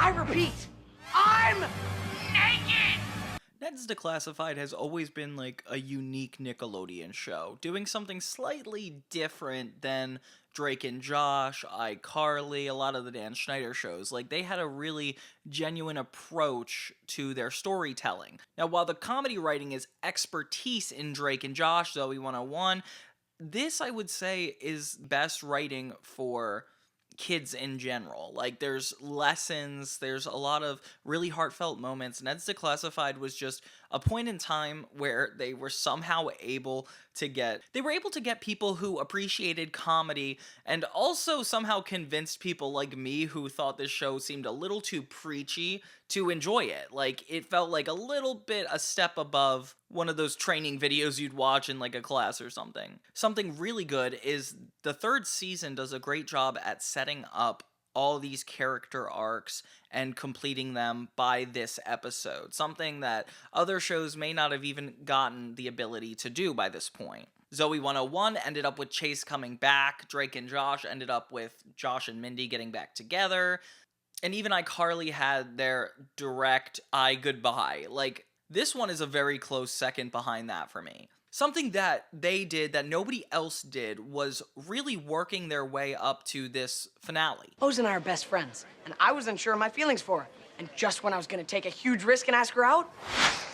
I repeat, I'm naked! Ned's Declassified has always been like a unique Nickelodeon show, doing something slightly different than Drake and Josh, iCarly, a lot of the Dan Schneider shows. Like, they had a really genuine approach to their storytelling. Now, while the comedy writing is expertise in Drake and Josh, Zoe 101, this, I would say, is best writing for kids in general. Like, there's lessons, there's a lot of really heartfelt moments. Ned's Declassified was just a point in time where they were somehow able to get people who appreciated comedy, and also somehow convinced people like me who thought this show seemed a little too preachy to enjoy it. Like, it felt like a little bit a step above one of those training videos you'd watch in like a class or something. Something really good is the third season does a great job at setting up all these character arcs and completing them by this episode. Something that other shows may not have even gotten the ability to do by this point. Zoe 101 ended up with Chase coming back. Drake and Josh ended up with Josh and Mindy getting back together. And even iCarly had their direct I goodbye. Like, this one is a very close second behind that for me. Something that they did that nobody else did was really working their way up to this finale. Rose and I are best friends, and I was unsure of my feelings for her. And just when I was gonna take a huge risk and ask her out,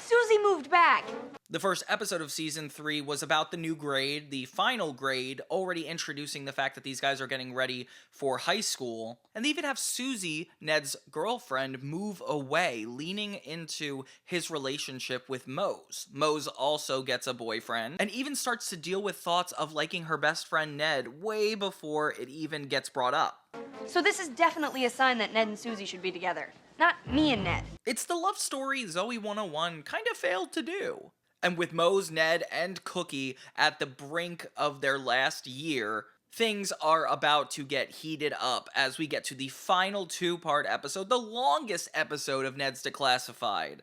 Susie moved back. The first episode of season 3 was about the new grade, the final grade, already introducing the fact that these guys are getting ready for high school. And they even have Susie, Ned's girlfriend, move away, leaning into his relationship with Mose. Mose also gets a boyfriend, and even starts to deal with thoughts of liking her best friend Ned way before it even gets brought up. So this is definitely a sign that Ned and Susie should be together. Not me and Ned. It's the love story Zoe 101 kind of failed to do. And with Mose, Ned, and Cookie at the brink of their last year, things are about to get heated up as we get to the final 2-part episode, the longest episode of Ned's Declassified.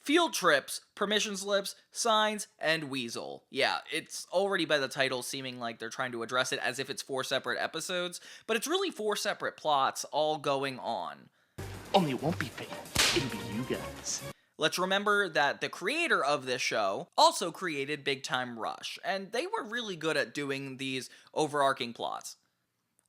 Field trips, permission slips, signs, and Weasel. Yeah, it's already by the title seeming like they're trying to address it as if it's 4 separate episodes, but it's really 4 separate plots all going on. Only it won't be fatal. It'll be you guys. Let's remember that the creator of this show also created Big Time Rush, and they were really good at doing these overarching plots.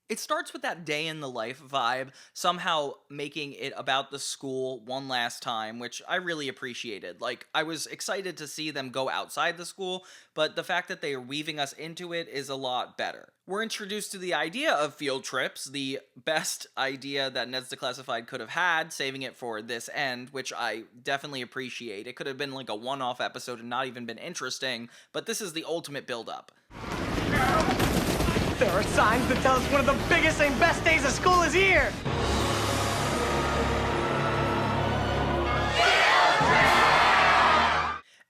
It starts with that day in the life vibe, somehow making it about the school one last time, which I really appreciated. Like, I was excited to see them go outside the school, but the fact that they are weaving us into it is a lot better. We're introduced to the idea of field trips, the best idea that Ned's Declassified could have had, saving it for this end, which I definitely appreciate. It could have been like a one-off episode and not even been interesting, but this is the ultimate build-up. There are signs that tell us one of the biggest and best days of school is here.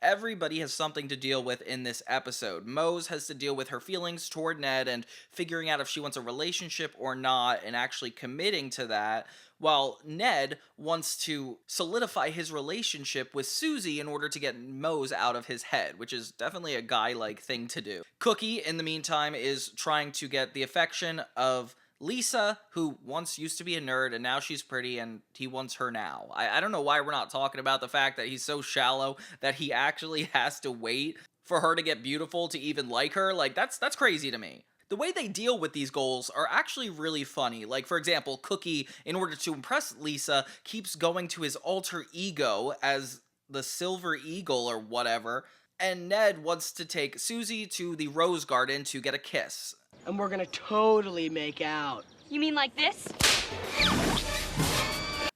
Everybody has something to deal with in this episode. Mose has to deal with her feelings toward Ned and figuring out if she wants a relationship or not and actually committing to that, while Ned wants to solidify his relationship with Susie in order to get Mose out of his head, which is definitely a guy-like thing to do. Cookie, in the meantime, is trying to get the affection of Lisa, who once used to be a nerd, and now she's pretty, and he wants her now. I don't know why we're not talking about the fact that he's so shallow that he actually has to wait for her to get beautiful to even like her. Like, that's crazy to me. The way they deal with these goals are actually really funny. Like, for example, Cookie, in order to impress Lisa, keeps going to his alter ego as the Silver Eagle or whatever, and Ned wants to take Susie to the Rose Garden to get a kiss. And we're gonna totally make out. You mean like this?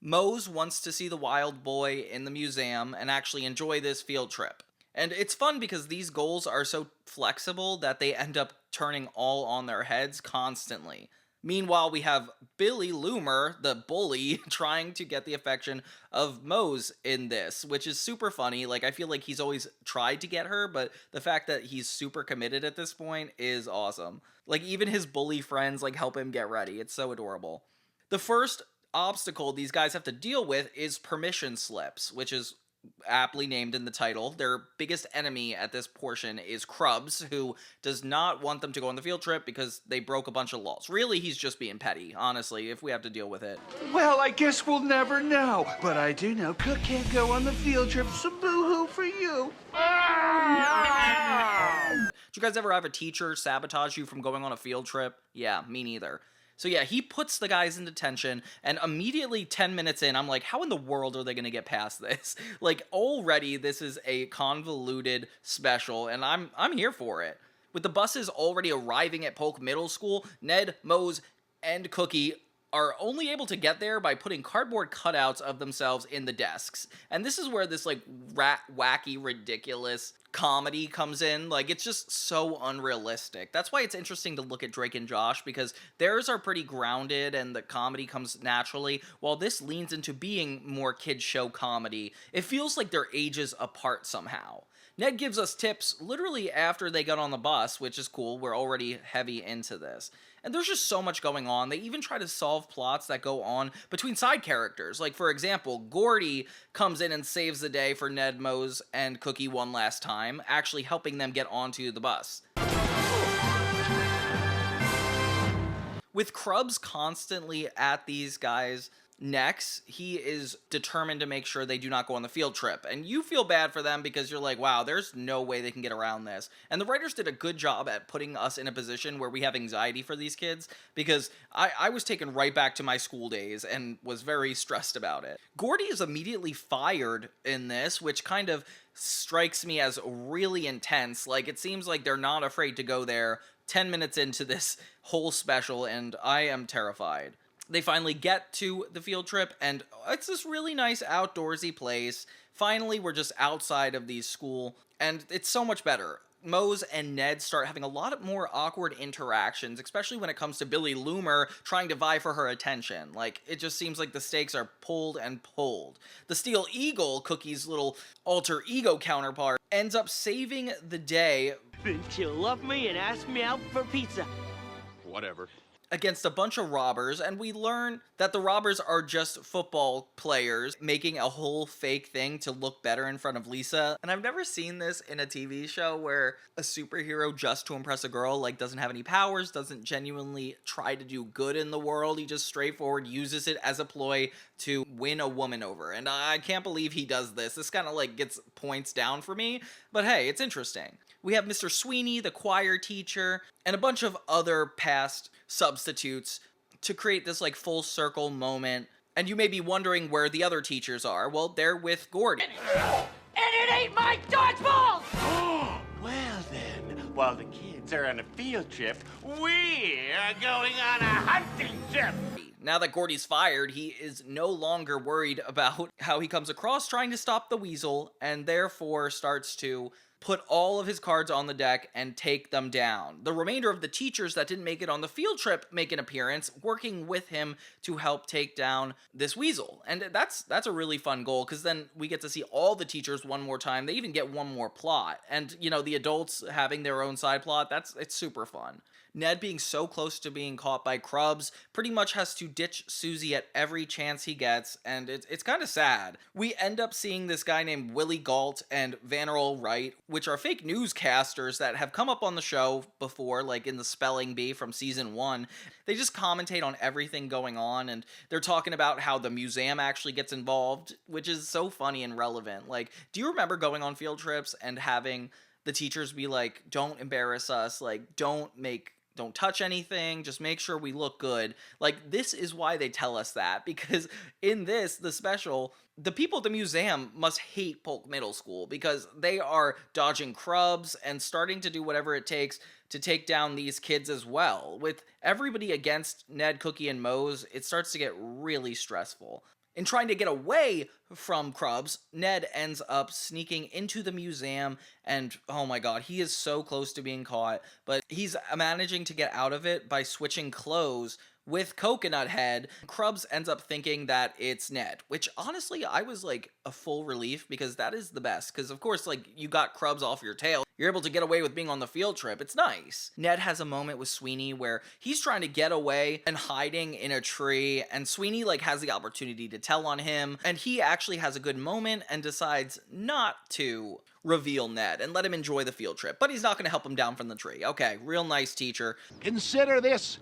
Mose wants to see the wild boy in the museum and actually enjoy this field trip. And it's fun because these goals are so flexible that they end up turning all on their heads constantly. Meanwhile, we have Billy Loomer, the bully, trying to get the affection of Mose in this, which is super funny. Like, I feel like he's always tried to get her, but the fact that he's super committed at this point is awesome. Like, even his bully friends, like, help him get ready. It's so adorable. The first obstacle these guys have to deal with is permission slips, which is aptly named in the title. Their biggest enemy at this portion is Krubs, who does not want them to go on the field trip because they broke a bunch of laws. Really, he's just being petty, honestly, if we have to deal with it. Well, I guess we'll never know. But I do know Cook can't go on the field trip, so boo-hoo for you. Did you guys ever have a teacher sabotage you from going on a field trip? Yeah, me neither. So yeah, he puts the guys in detention, and immediately 10 minutes in, I'm like, how in the world are they gonna get past this? Like, already this is a convoluted special, and I'm here for it. With the buses already arriving at Polk Middle School, Ned, Mose, and Cookie are only able to get there by putting cardboard cutouts of themselves in the desks. And this is where this, like, wacky, ridiculous comedy comes in. Like, it's just so unrealistic. That's why it's interesting to look at Drake and Josh, because theirs are pretty grounded and the comedy comes naturally, while this leans into being more kid show comedy. It feels like they're ages apart somehow. Ned gives us tips literally after they got on the bus, which is cool. We're already heavy into this. And there's just so much going on. They even try to solve plots that go on between side characters. Like, for example, Gordy comes in and saves the day for Ned, Mose, and Cookie one last time, actually helping them get onto the bus. With Krubs constantly at these guys' necks, he is determined to make sure they do not go on the field trip. And you feel bad for them because you're like, wow, there's no way they can get around this. And the writers did a good job at putting us in a position where we have anxiety for these kids, because I was taken right back to my school days and was very stressed about it. Gordy is immediately fired in this, which kind of strikes me as really intense. Like, it seems like they're not afraid to go there 10 minutes into this whole special, and I am terrified. They finally get to the field trip, and it's this really nice outdoorsy place. Finally, we're just outside of the school, and it's so much better. Mose and Ned start having a lot more awkward interactions, especially when it comes to Billy Loomer trying to vie for her attention. Like, it just seems like the stakes are pulled and pulled. The Steel Eagle, Cookie's little alter ego counterpart, ends up saving the day. Then she'll love me and ask me out for pizza. Whatever. Against a bunch of robbers, and we learn that the robbers are just football players making a whole fake thing to look better in front of Lisa. And I've never seen this in a TV show where a superhero, just to impress a girl, like, doesn't have any powers, doesn't genuinely try to do good in the world. He just straightforward uses it as a ploy to win a woman over. And I can't believe he does this. This kind of like gets points down for me, but hey, it's interesting. We have Mr. Sweeney, the choir teacher, and a bunch of other past substitutes to create this like full circle moment. And you may be wondering where the other teachers are. Well, they're with Gordy. And it ain't my dodgeball! Well then, while the kids are on a field trip, we're going on a hunting trip. Now that Gordy's fired, he is no longer worried about how he comes across trying to stop the weasel, and therefore starts to put all of his cards on the deck and take them down. The remainder of the teachers that didn't make it on the field trip make an appearance, working with him to help take down this weasel. And that's a really fun goal, because then we get to see all the teachers one more time. They even get one more plot. And, you know, the adults having their own side plot, it's super fun. Ned, being so close to being caught by Krubs, pretty much has to ditch Susie at every chance he gets, and it's kind of sad. We end up seeing this guy named Willie Galt and Vanneral Wright, which are fake newscasters that have come up on the show before, like in the Spelling Bee from season 1. They just commentate on everything going on, and they're talking about how the museum actually gets involved, which is so funny and relevant. Like, do you remember going on field trips and having the teachers be like, don't embarrass us, like, don't touch anything, just make sure we look good? Like, this is why they tell us that, because in this, the special, the people at the museum must hate Polk Middle School, because they are dodging Krubs and starting to do whatever it takes to take down these kids as well. With everybody against Ned, Cookie, and Mose, it starts to get really stressful. In trying to get away from Krubs, Ned ends up sneaking into the museum, and oh my god, he is so close to being caught, but he's managing to get out of it by switching clothes with Coconut Head. Krubs ends up thinking that it's Ned, which honestly I was like a full relief, because that is the best, because of course like you got Krubs off your tail, you're able to get away with being on the field trip, it's nice. Ned has a moment with Sweeney where he's trying to get away and hiding in a tree, and Sweeney like has the opportunity to tell on him, and he actually has a good moment and decides not to reveal Ned and let him enjoy the field trip, but he's not going to help him down from the tree. Okay, real nice teacher. Consider this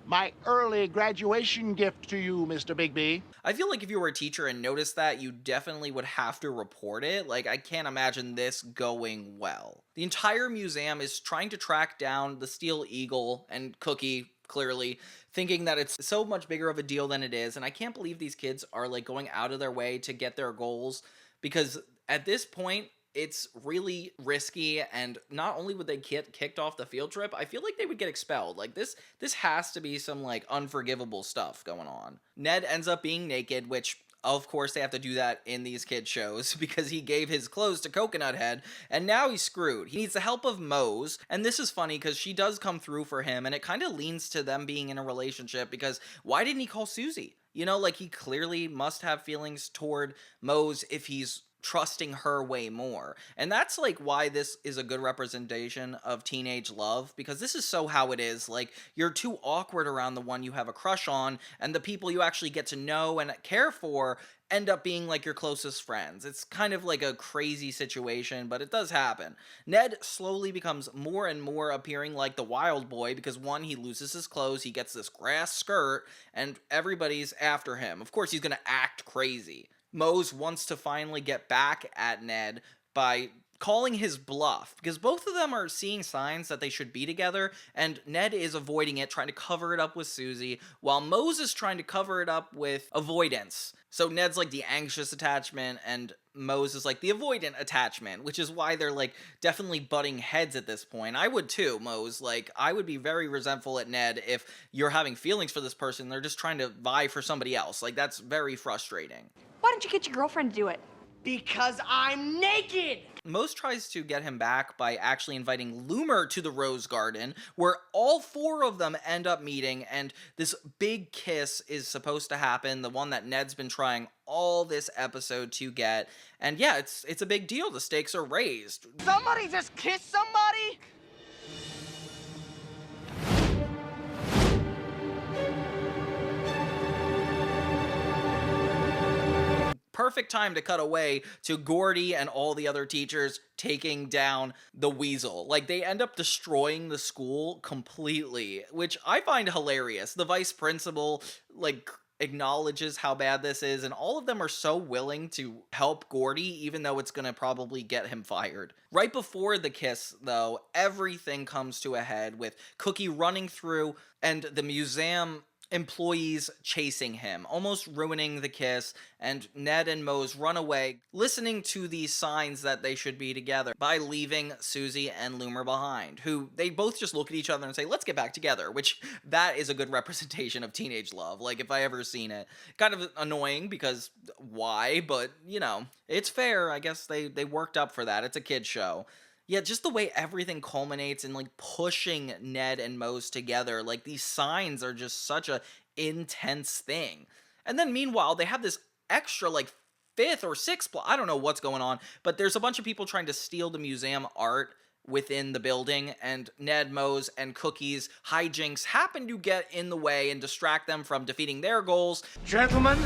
my early graduation gift to you, Mr. Bigby. I feel like if you were a teacher and noticed that, you definitely would have to report it. Like, I can't imagine this going well. The entire museum is trying to track down the Steel Eagle and Cookie, clearly, thinking that it's so much bigger of a deal than it is, and I can't believe these kids are, like, going out of their way to get their goals, because at this point, it's really risky, and not only would they get kicked off the field trip, I feel like they would get expelled. Like, this has to be some, like, unforgivable stuff going on. Ned ends up being naked, which, of course, they have to do that in these kid shows, because he gave his clothes to Coconut Head, and now he's screwed. He needs the help of Mose, and this is funny, because she does come through for him, and it kind of leans to them being in a relationship, because why didn't he call Susie? You know, like, he clearly must have feelings toward Mose if he's trusting her way more. And that's like why this is a good representation of teenage love, because this is so how it is. Like, you're too awkward around the one you have a crush on, and the people you actually get to know and care for end up being like your closest friends. It's kind of like a crazy situation, but it does happen. Ned slowly becomes more and more appearing like the wild boy, because one, he loses his clothes, he gets this grass skirt, and everybody's after him. Of course, he's gonna act crazy. Mose wants to finally get back at Ned by calling his bluff, because both of them are seeing signs that they should be together, and Ned is avoiding it, trying to cover it up with Susie, while Mose is trying to cover it up with avoidance. So Ned's like the anxious attachment, and Mose is like the avoidant attachment, which is why they're like definitely butting heads at this point. I would too, Mose. Like, I would be very resentful at Ned if you're having feelings for this person, they're just trying to vie for somebody else. Like, that's very frustrating. Why don't you get your girlfriend to do it? Because I'm naked! Mose tries to get him back by actually inviting Loomer to the Rose Garden, where all four of them end up meeting, and this big kiss is supposed to happen, the one that Ned's been trying all this episode to get. And yeah, it's a big deal. The stakes are raised. Somebody just kiss somebody? Perfect time to cut away to Gordy and all the other teachers taking down the Weasel. Like, they end up destroying the school completely, which I find hilarious. The vice principal, like, acknowledges how bad this is, and all of them are so willing to help Gordy, even though it's gonna probably get him fired. Right before the kiss, though, everything comes to a head with Cookie running through and the museum employees chasing him, almost ruining the kiss, and Ned and Mose run away, listening to these signs that they should be together by leaving Susie and Loomer behind, who they both just look at each other and say, let's get back together, which that is a good representation of teenage love, like if I ever seen it. Kind of annoying, because why, but you know, it's fair. I guess they worked up for that. It's a kid's show. Yeah, just the way everything culminates in, like, pushing Ned and Mose together. Like, these signs are just such a intense thing. And then, meanwhile, they have this extra, like, fifth or sixth plot. I don't know what's going on, but there's a bunch of people trying to steal the museum art within the building, and Ned, Mose, and Cookie's hijinks happen to get in the way and distract them from defeating their goals. Gentlemen,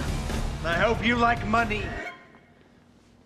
I hope you like money.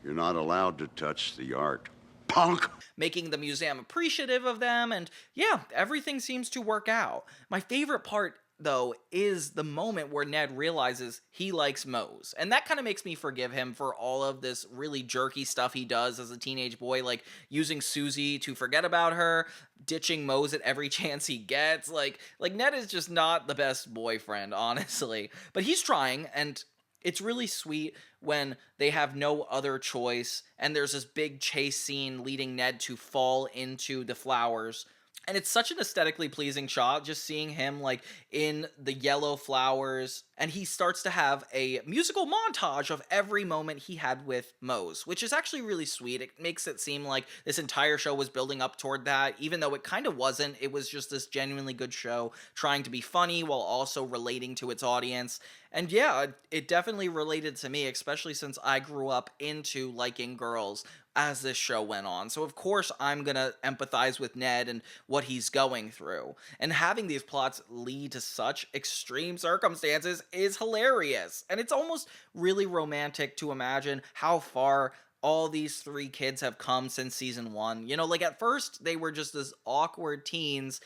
You're not allowed to touch the art. Punk! Making the museum appreciative of them, and yeah, everything seems to work out. My favorite part, though, is the moment where Ned realizes he likes Mose, and that kind of makes me forgive him for all of this really jerky stuff he does as a teenage boy, like using Susie to forget about her, ditching Mose at every chance he gets. Like Ned is just not the best boyfriend, honestly, but he's trying, and it's really sweet when they have no other choice, and there's this big chase scene leading Ned to fall into the flowers And it's such an aesthetically pleasing shot, just seeing him like in the yellow flowers. And he starts to have a musical montage of every moment he had with Mose, which is actually really sweet. It makes it seem like this entire show was building up toward that, even though it kind of wasn't. It was just this genuinely good show, trying to be funny while also relating to its audience. And yeah, it definitely related to me, especially since I grew up into liking girls as this show went on. So of course I'm gonna empathize with Ned and what he's going through. And having these plots lead to such extreme circumstances is hilarious. And it's almost really romantic to imagine how far all these three kids have come since season 1. You know, like at first they were just as awkward teens,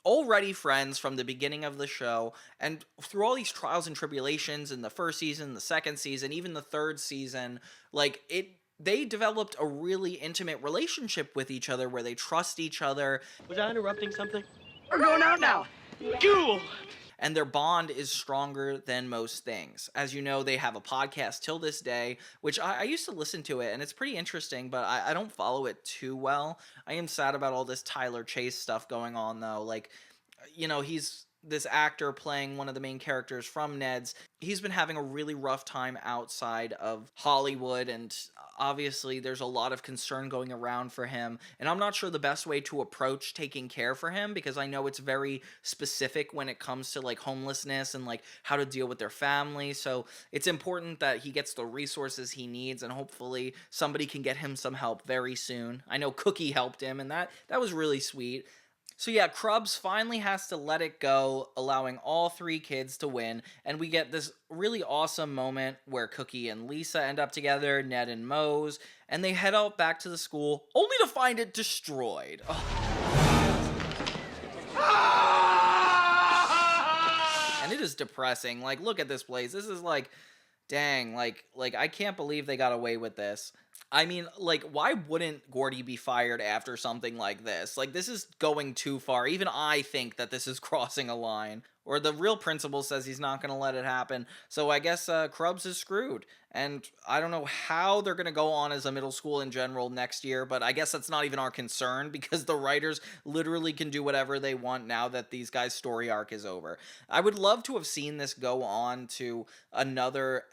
already friends from the beginning of the show, and through all these trials and tribulations in the first season, the second season, even the third season, they developed a really intimate relationship with each other where they trust each other. Was I interrupting something? We're going out now. Cool. And their bond is stronger than most things. As you know, they have a podcast till this day, which I used to listen to it, and it's pretty interesting, but I don't follow it too well. I am sad about all this TYLOR Chase stuff going on, though. Like, you know, he's this actor playing one of the main characters from Ned's. He's been having a really rough time outside of Hollywood, and obviously there's a lot of concern going around for him, and I'm not sure the best way to approach taking care for him, because I know it's very specific when it comes to like homelessness and like how to deal with their family. So it's important that he gets the resources he needs, and hopefully somebody can get him some help very soon. I know Cookie helped him, and that was really sweet. So yeah, Krubs finally has to let it go, allowing all three kids to win, and we get this really awesome moment where Cookie and Lisa end up together, Ned and Mose, and they head out back to the school, only to find it destroyed. And it is depressing. Like, look at this place. This is like, dang, like I can't believe they got away with this. I mean, like, why wouldn't Gordy be fired after something like this? Like, this is going too far. Even I think that this is crossing a line. Or the real principal says he's not going to let it happen. So I guess Krubs is screwed. And I don't know how they're going to go on as a middle school in general next year, but I guess that's not even our concern, because the writers literally can do whatever they want now that these guys' story arc is over. I would love to have seen this go on to another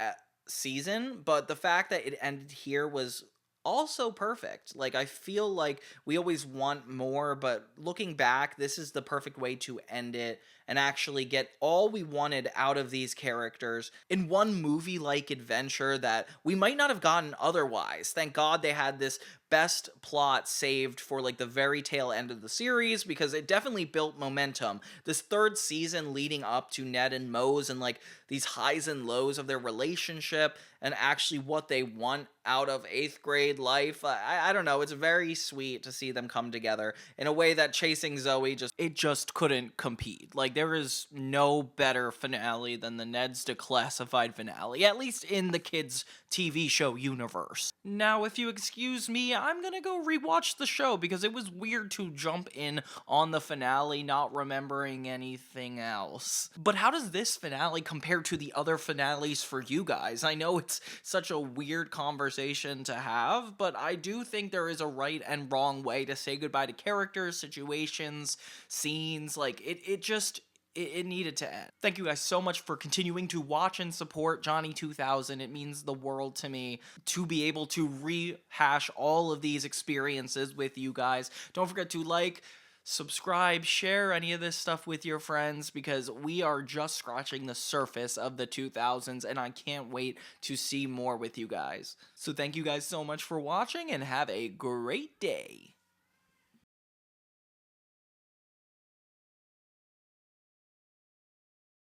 season, but the fact that it ended here was also perfect. Like, I feel like we always want more, but looking back, this is the perfect way to end it and actually get all we wanted out of these characters in one movie-like adventure that we might not have gotten otherwise. Thank God they had this best plot saved for like the very tail end of the series, because it definitely built momentum. This third season leading up to Ned and Mose and like these highs and lows of their relationship and actually what they want out of 8th grade life. I don't know, it's very sweet to see them come together in a way that Chasing Zoe just couldn't compete. Like, there is no better finale than the Ned's Declassified finale, at least in the kids' TV show universe. Now, if you excuse me, I'm gonna go rewatch the show, because it was weird to jump in on the finale not remembering anything else. But how does this finale compare to the other finales for you guys? I know it's such a weird conversation to have, but I do think there is a right and wrong way to say goodbye to characters, situations, scenes. Like, it needed to end. Thank you guys so much for continuing to watch and support Johnny 2000. It means the world to me to be able to rehash all of these experiences with you guys. Don't forget to like, subscribe, share any of this stuff with your friends, because we are just scratching the surface of the 2000s, and I can't wait to see more with you guys. So thank you guys so much for watching, and have a great day.